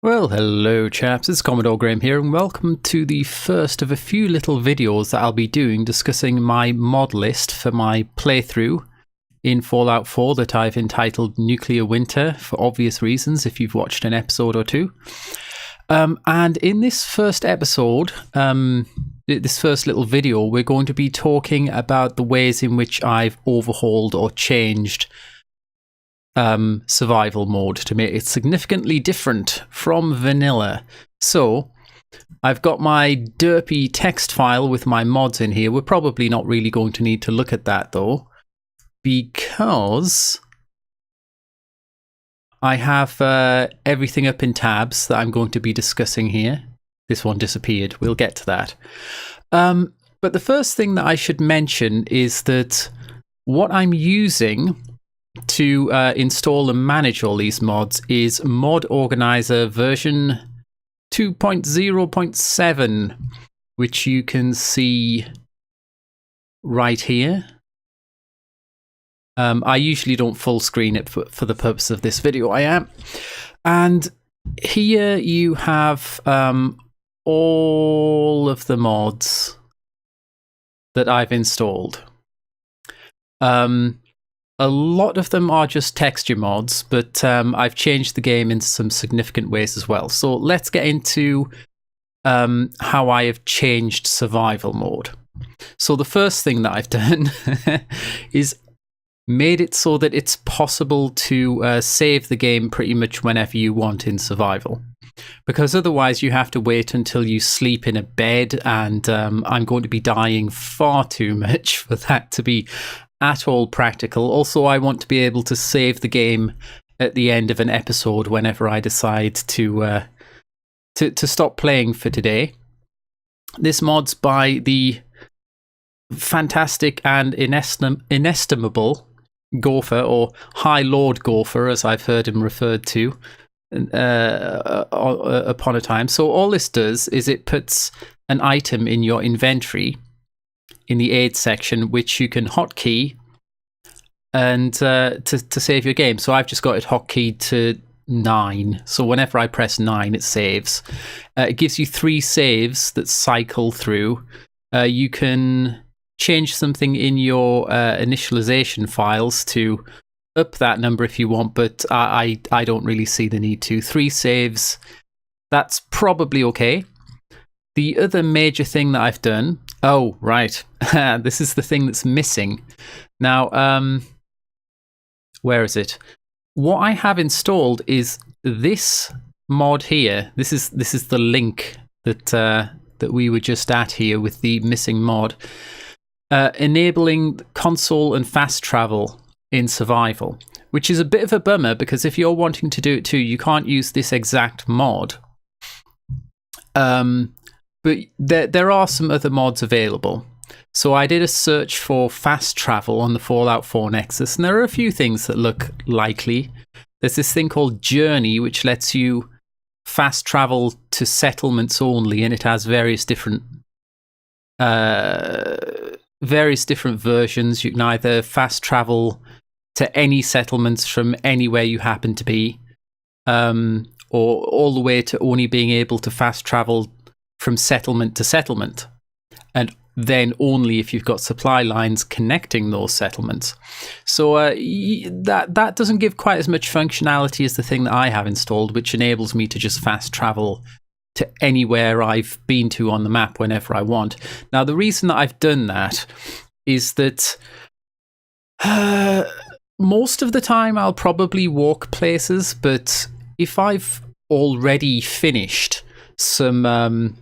Well, hello chaps, it's Commodore Graham here, and welcome to the first of a few little videos that I'll be doing discussing my mod list for my playthrough in Fallout 4 that I've entitled Nuclear Winter, for obvious reasons if you've watched an episode or two. And in this first episode, this first little video, we're going to be talking about the ways in which I've overhauled or changed survival mode to make it significantly different from vanilla. So I've got my derpy text file with my mods in here. We're probably not really going to need to look at that though, because I have everything up in tabs that I'm going to be discussing here. This one disappeared. We'll get to that. But the first thing that I should mention is that what I'm using to install and manage all these mods is Mod Organizer version 2.0.7, which you can see right here. I usually don't full screen it for the purpose of this video, I am. And here you have all of the mods that I've installed. A lot of them are just texture mods, but I've changed the game in some significant ways as well. So let's get into how I have changed survival mode. So the first thing that I've done is made it so that it's possible to save the game pretty much whenever you want in survival. Because otherwise you have to wait until you sleep in a bed, and I'm going to be dying far too much for that to be at all practical. Also, I want to be able to save the game at the end of an episode whenever I decide to stop playing for today. This mod's by the fantastic and inestimable Gopher, or High Lord Gopher, as I've heard him referred to upon a time. So all this does is it puts an item in your inventory in the aid section, which you can hotkey and to save your game. So I've just got it hotkeyed to 9. So whenever I press 9, it saves. It gives you 3 saves that cycle through. You can change something in your initialization files to up that number if you want, but I don't really see the need to. 3 saves, that's probably okay. The other major thing that I've done... Oh, right. This is the thing that's missing. Now, where is it? What I have installed is this mod here. This is the link that we were just at here with the missing mod. Enabling console and fast travel in survival, which is a bit of a bummer, because if you're wanting to do it too, you can't use this exact mod. But there are some other mods available. So I did a search for fast travel on the Fallout 4 Nexus, and there are a few things that look likely. There's this thing called Journey, which lets you fast travel to settlements only, and it has various different versions. You can either fast travel to any settlements from anywhere you happen to be, or all the way to only being able to fast travel from settlement to settlement, and then only if you've got supply lines connecting those settlements. So that doesn't give quite as much functionality as the thing that I have installed, which enables me to just fast travel to anywhere I've been to on the map whenever I want. Now, the reason that I've done that is that most of the time I'll probably walk places, but if I've already finished some,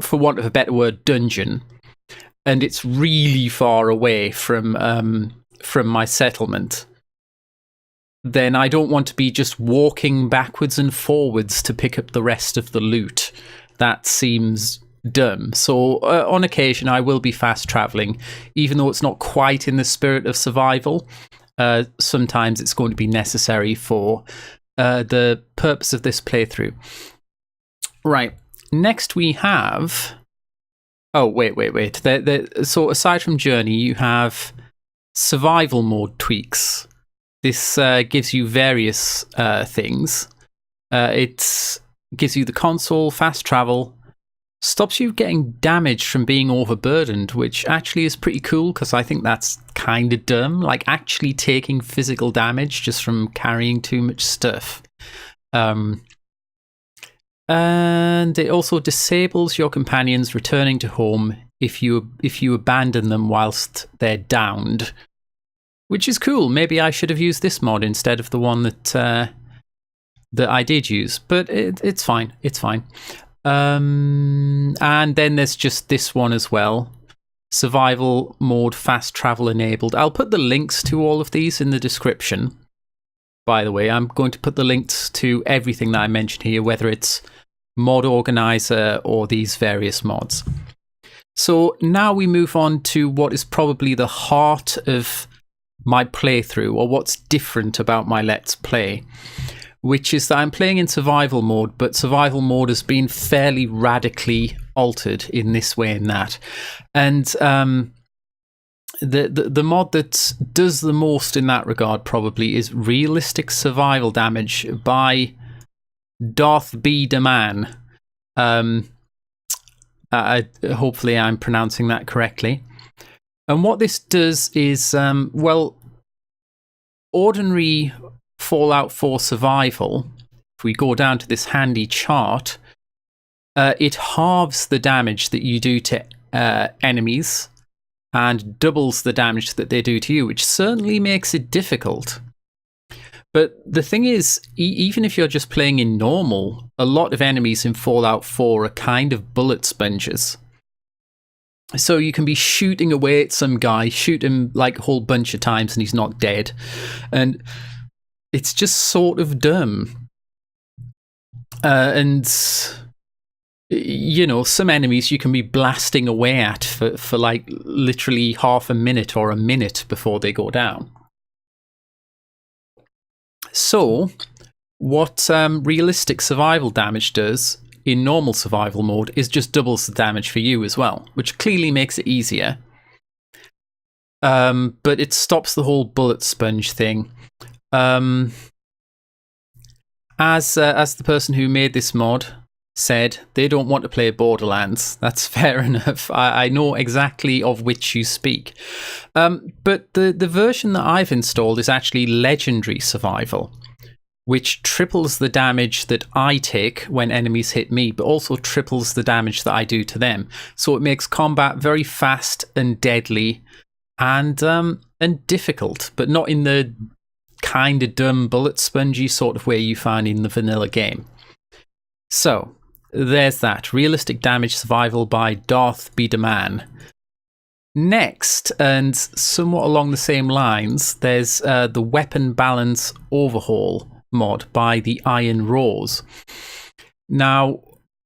for want of a better word, dungeon, and it's really far away from my settlement, then I don't want to be just walking backwards and forwards to pick up the rest of the loot. That seems dumb. So on occasion I will be fast traveling, even though it's not quite in the spirit of survival. Sometimes it's going to be necessary for the purpose of this playthrough. Right. Next we have... Oh, wait. So aside from Journey, you have survival mode tweaks. This gives you various things. It gives you the console, fast travel, stops you getting damaged from being overburdened, which actually is pretty cool because I think that's kind of dumb. Like actually taking physical damage just from carrying too much stuff. And it also disables your companions returning to home if you abandon them whilst they're downed, which is cool. Maybe I should have used this mod instead of the one that I did use, but it's fine. It's fine. And then there's just this one as well. Survival mode, fast travel enabled. I'll put the links to all of these in the description. By the way, I'm going to put the links to everything that I mentioned here, whether it's mod organizer or these various mods. So now we move on to what is probably the heart of my playthrough, or what's different about my Let's Play, which is that I'm playing in survival mode, but survival mode has been fairly radically altered in this way and that. And the mod that does the most in that regard probably is Realistic Survival Damage by darthbdaman. Hopefully I'm pronouncing that correctly. And what this does is, ordinary Fallout 4 survival, if we go down to this handy chart, it halves the damage that you do to enemies and doubles the damage that they do to you, which certainly makes it difficult. But the thing is, even if you're just playing in normal, a lot of enemies in Fallout 4 are kind of bullet sponges. So you can be shooting away at some guy, shoot him like a whole bunch of times and he's not dead. And it's just sort of dumb. And, you know, some enemies you can be blasting away at for like literally half a minute or a minute before they go down. So, what realistic survival damage does in normal survival mode is just doubles the damage for you as well, which clearly makes it easier. But it stops the whole bullet sponge thing. As the person who made this mod said, they don't want to play Borderlands. That's fair enough. I know exactly of which you speak. But the version that I've installed is actually Legendary Survival, which triples the damage that I take when enemies hit me, but also triples the damage that I do to them. So it makes combat very fast and deadly and difficult, but not in the kind of dumb bullet spongy sort of way you find in the vanilla game. So there's that. Realistic Damage Survival by darthbdaman. Next, and somewhat along the same lines, there's the Weapon Balance Overhaul mod by the Iron Rose. Now,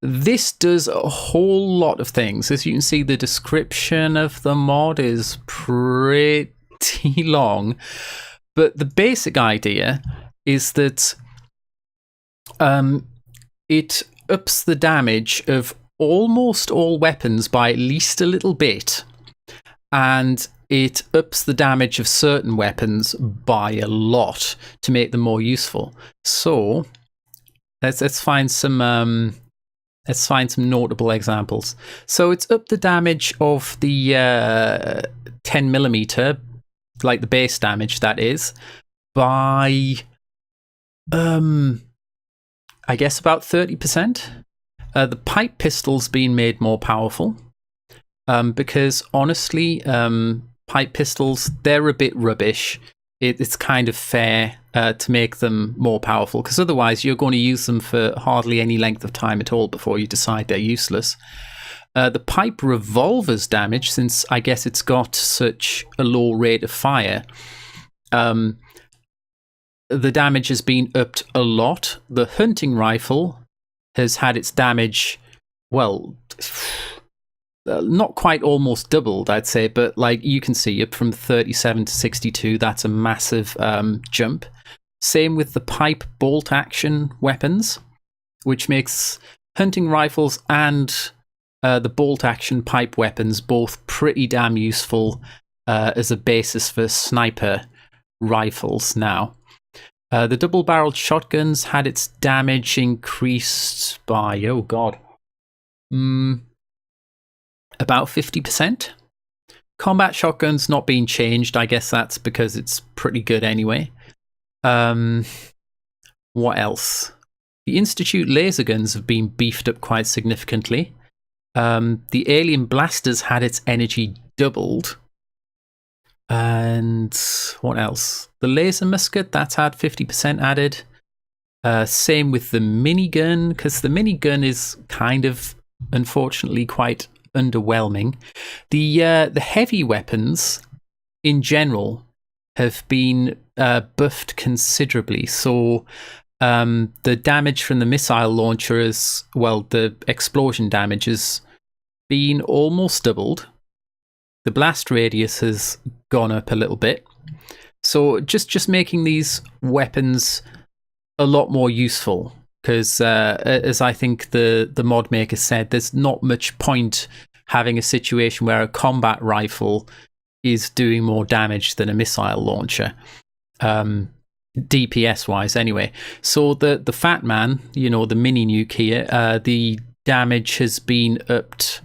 this does a whole lot of things. As you can see, the description of the mod is pretty long, but the basic idea is that it ups the damage of almost all weapons by at least a little bit, and it ups the damage of certain weapons by a lot to make them more useful. So let's find some notable examples. So it's up the damage of the 10mm, like the base damage that is, by I guess about 30%. The pipe pistol's been made more powerful because honestly, pipe pistols, they're a bit rubbish. It's kind of fair to make them more powerful, because otherwise you're going to use them for hardly any length of time at all before you decide they're useless. The pipe revolver's damage, since I guess it's got such a low rate of fire, the damage has been upped a lot. The hunting rifle has had its damage, well, not quite almost doubled, I'd say, but like you can see, up from 37 to 62, that's a massive jump. Same with the pipe bolt action weapons, which makes hunting rifles and the bolt action pipe weapons both pretty damn useful as a basis for sniper rifles now. The double-barreled shotguns had its damage increased by, oh god, about 50%. Combat shotguns not being changed. I guess that's because it's pretty good anyway. What else? The Institute laser guns have been beefed up quite significantly. The alien blasters had its energy doubled. And what else? The laser musket, that's had 50% added. Same with the minigun, because the minigun is kind of, unfortunately, quite underwhelming. The heavy weapons, in general, have been buffed considerably. So the damage from the missile launcher is, well, the explosion damage has been almost doubled. The blast radius has gone up a little bit. So just making these weapons a lot more useful, because as I think the mod maker said, there's not much point having a situation where a combat rifle is doing more damage than a missile launcher, DPS wise anyway. So the V.A.T.Man, the mini nuke here, the damage has been upped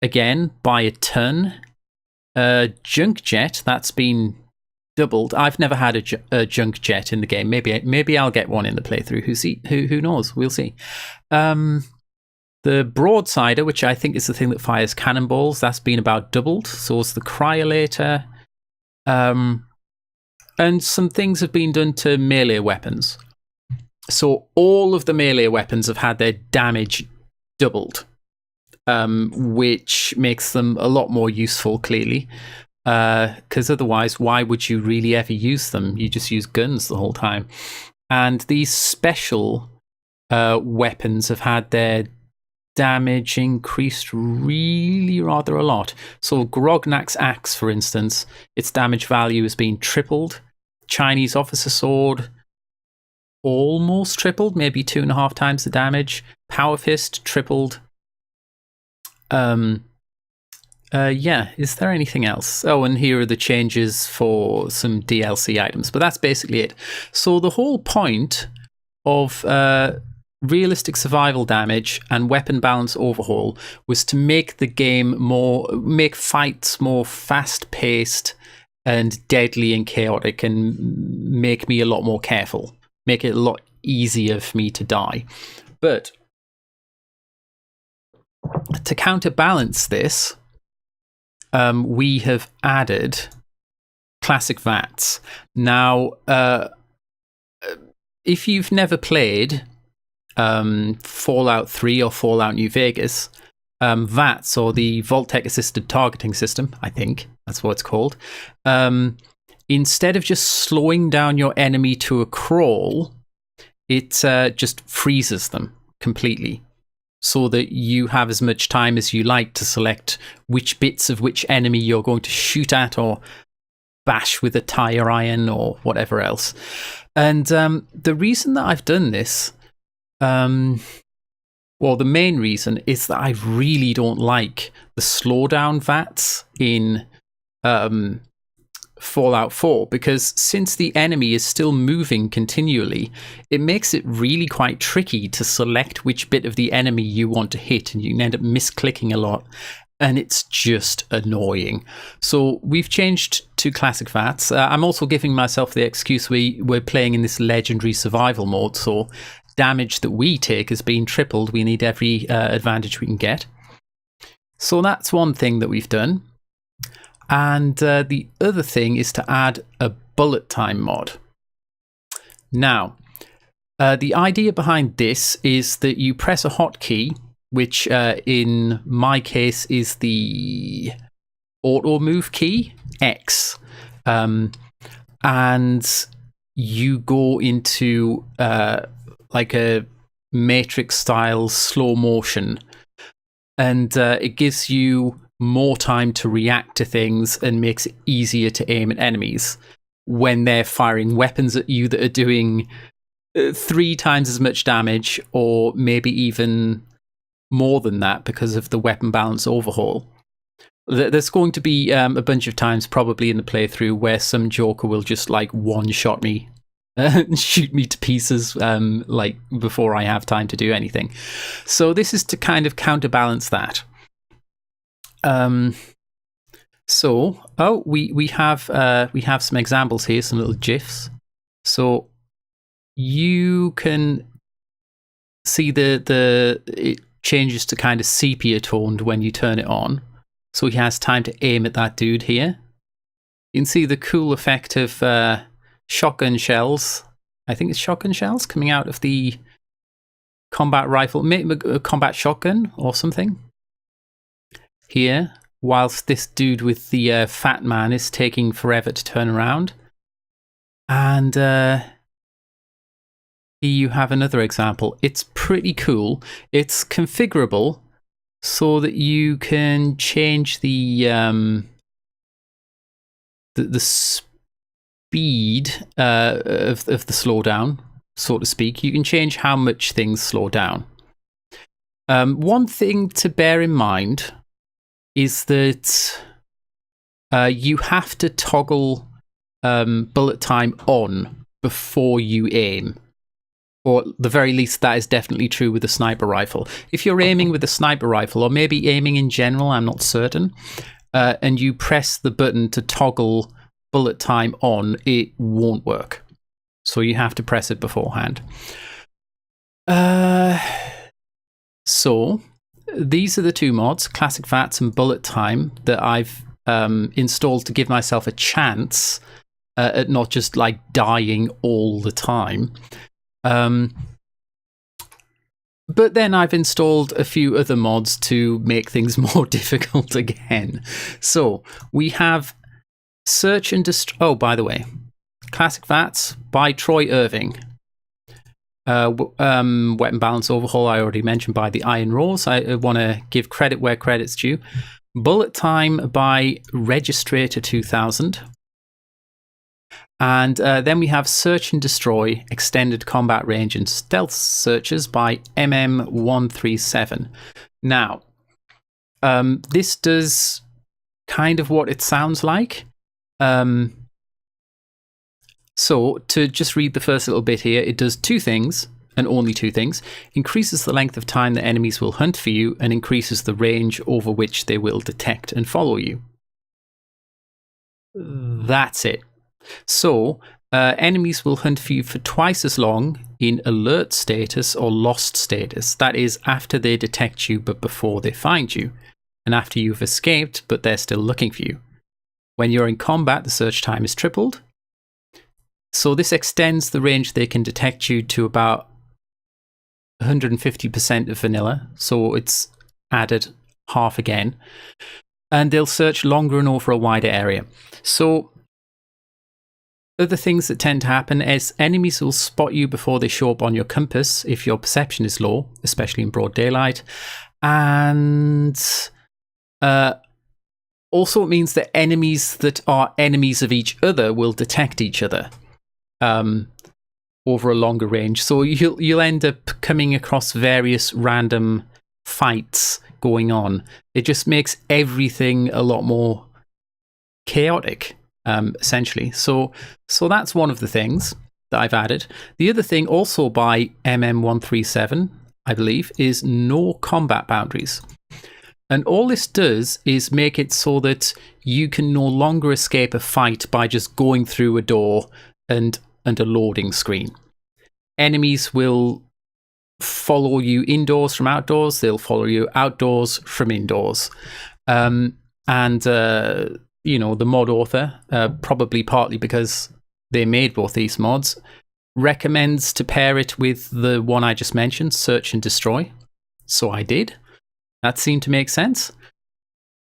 again by a ton. Junk jet, that's been doubled. I've never had a junk jet in the game. Maybe I'll get one in the playthrough. Who knows? We'll see. The broadsider, which I think is the thing that fires cannonballs, that's been about doubled. So is the cryolator. And some things have been done to melee weapons. So all of the melee weapons have had their damage doubled. Which makes them a lot more useful, clearly. Because otherwise, why would you really ever use them? You just use guns the whole time. And these special weapons have had their damage increased really rather a lot. So Grognak's axe, for instance, its damage value has been tripled. Chinese officer sword, almost tripled, maybe 2.5 times the damage. Power fist, tripled. Is there anything else? Oh, and here are the changes for some DLC items, but that's basically it. So the whole point of realistic survival damage and weapon balance overhaul was to make the game make fights more fast-paced and deadly and chaotic, and make me a lot more careful, make it a lot easier for me to die. But to counterbalance this, we have added classic V.A.T.s. Now, if you've never played Fallout 3 or Fallout New Vegas, V.A.T.s, or the Vault-Tec Assisted Targeting System, I think that's what it's called, instead of just slowing down your enemy to a crawl, it just freezes them completely, so that you have as much time as you like to select which bits of which enemy you're going to shoot at or bash with a tire iron or whatever else. And the reason that I've done this, the main reason is that I really don't like the slowdown V.A.T.s in Fallout 4, because since the enemy is still moving continually, it makes it really quite tricky to select which bit of the enemy you want to hit, and you can end up misclicking a lot, and it's just annoying. So we've changed to classic V.A.T.s. I'm also giving myself the excuse we're playing in this legendary survival mode, so damage that we take has been tripled. We need every advantage we can get. So that's one thing that we've done. And the other thing is to add a bullet time mod. Now, the idea behind this is that you press a hotkey, which in my case is the auto move key, X, and you go into like a Matrix style slow motion, and it gives you more time to react to things and makes it easier to aim at enemies when they're firing weapons at you that are doing 3 times as much damage, or maybe even more than that because of the weapon balance overhaul. There's going to be a bunch of times probably in the playthrough where some joker will just like one-shot me and shoot me to pieces like before I have time to do anything. So this is to kind of counterbalance that. We have some examples here, some little GIFs. So you can see it changes to kind of sepia toned when you turn it on. So he has time to aim at that dude here. You can see the cool effect of shotgun shells. I think it's shotgun shells coming out of the combat rifle, maybe a combat shotgun or something. Here, whilst this dude with the V.A.T.Man is taking forever to turn around. And here you have another example. It's pretty cool. It's configurable so that you can change the speed of the slowdown, so to speak. You can change how much things slow down. One thing to bear in mind is that you have to toggle bullet time on before you aim. Or at the very least, that is definitely true with a sniper rifle. If you're aiming with a sniper rifle, or maybe aiming in general, I'm not certain, and you press the button to toggle bullet time on, it won't work. So you have to press it beforehand. So these are the two mods, Classic V.A.T.S and Bullet Time, that I've installed to give myself a chance at not just like dying all the time. But then I've installed a few other mods to make things more difficult again. So we have Search and Destroy. Oh, by the way, Classic V.A.T.S by Troy Irving. Weapon Balance Overhaul, I already mentioned, by the Iron Rose. I want to give credit where credit's due. Bullet Time by Registrator 2000. And then we have Search and Destroy, Extended Combat Range and Stealth Searches by MM137. Now, this does kind of what it sounds like. So, to just read the first little bit here, it does two things, and only two things. Increases the length of time that enemies will hunt for you, and increases the range over which they will detect and follow you. That's it. So, enemies will hunt for you for twice as long in alert status or lost status. That is, after they detect you but before they find you, and after you've escaped but they're still looking for you. When you're in combat, the search time is tripled. So this extends the range they can detect you to about 150% of vanilla. So it's added half again. And they'll search longer and over a wider area. So other things that tend to happen is enemies will spot you before they show up on your compass if your perception is low, especially in broad daylight. And also it means that enemies that are enemies of each other will detect each other over a longer range. So you'll end up coming across various random fights going on. It just makes everything a lot more chaotic, essentially. So that's one of the things that I've added. The other thing, also by MM137, I believe, is no combat boundaries. And all this does is make it so that you can no longer escape a fight by just going through a door and a loading screen. Enemies will follow you indoors from outdoors. They'll follow you outdoors from indoors. You know, the mod author, probably partly because they made both these mods, recommends to pair it with the one I just mentioned, Search and Destroy. So I did. That seemed to make sense.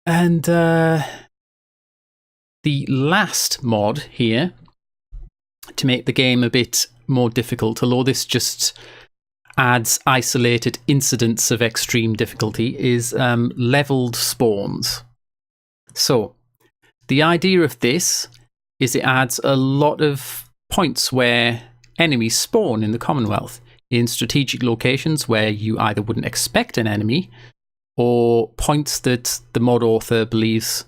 And the last mod here, to make the game a bit more difficult, although this just adds isolated incidents of extreme difficulty, is leveled spawns. So the idea of this is it adds a lot of points where enemies spawn in the Commonwealth, in strategic locations where you either wouldn't expect an enemy, or points that the mod author believes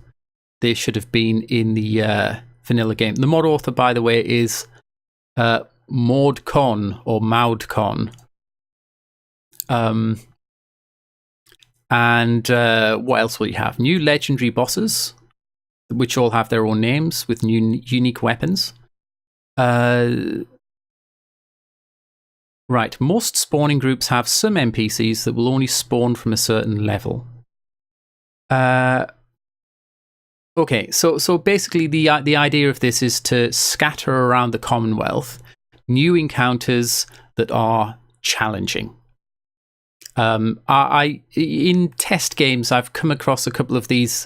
they should have been in the vanilla game. The mod author, by the way, is Maudcon or Maudcon. And what else will you have? New legendary bosses, which all have their own names with new unique weapons. Right, most spawning groups have some NPCs that will only spawn from a certain level. Okay, so basically the idea of this is to scatter around the Commonwealth new encounters that are challenging. In test games, I've come across a couple of these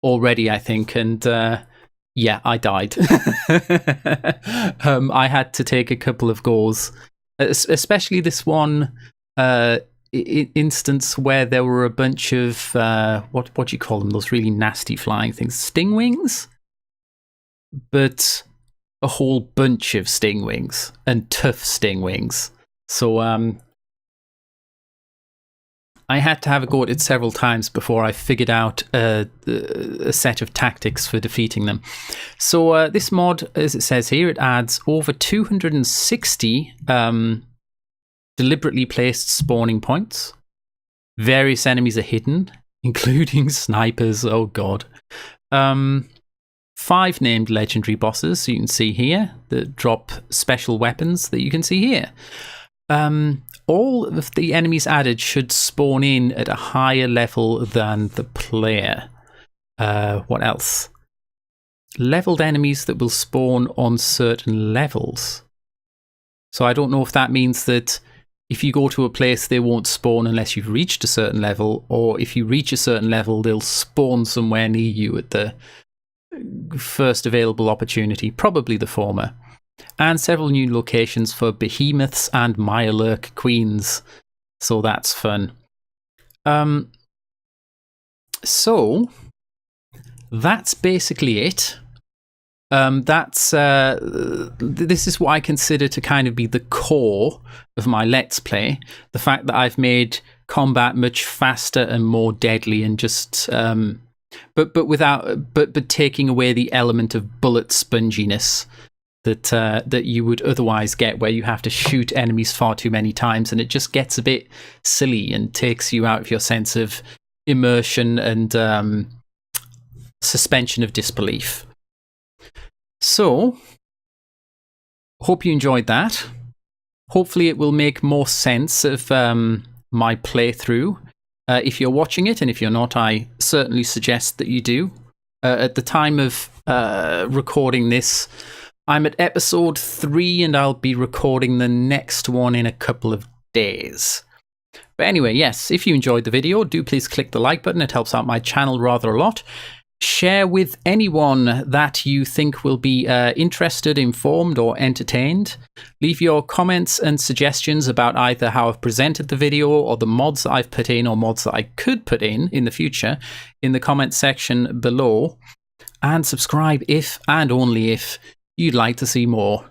already, I think, and yeah, I died. I had to take a couple of goes, especially this one instance where there were a bunch of what do you call them? Those really nasty flying things, stingwings, but a whole bunch of stingwings and tough stingwings. So I had to have a go at it several times before I figured out a set of tactics for defeating them. So this mod, as it says here, it adds over 260 deliberately placed spawning points. Various enemies are hidden, including snipers. Oh god. 5 named legendary bosses you can see here that drop special weapons that you can see here. All of the enemies added should spawn in at a higher level than the player. What else? Leveled enemies that will spawn on certain levels. So I don't know if that means that if you go to a place, they won't spawn unless you've reached a certain level, or if you reach a certain level, they'll spawn somewhere near you at the first available opportunity. Probably the former. And several new locations for behemoths and Mirelurk queens. So that's fun. So that's basically it. This is what I consider to kind of be the core of my Let's Play. The fact that I've made combat much faster and more deadly, and just but taking away the element of bullet sponginess that you would otherwise get, where you have to shoot enemies far too many times, and it just gets a bit silly and takes you out of your sense of immersion and suspension of disbelief. So, hope you enjoyed that. Hopefully it will make more sense of my playthrough. If you're watching it, and if you're not, I certainly suggest that you do. At the time of recording this, I'm at episode 3, and I'll be recording the next one in a couple of days. But anyway, yes, if you enjoyed the video, do please click the like button. It helps out my channel rather a lot. Share with anyone that you think will be interested, informed, or entertained. Leave your comments and suggestions about either how I've presented the video, or the mods that I've put in, or mods that I could put in the future, in the comment section below. And subscribe if and only if you'd like to see more.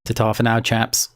Ta-ta for now, chaps.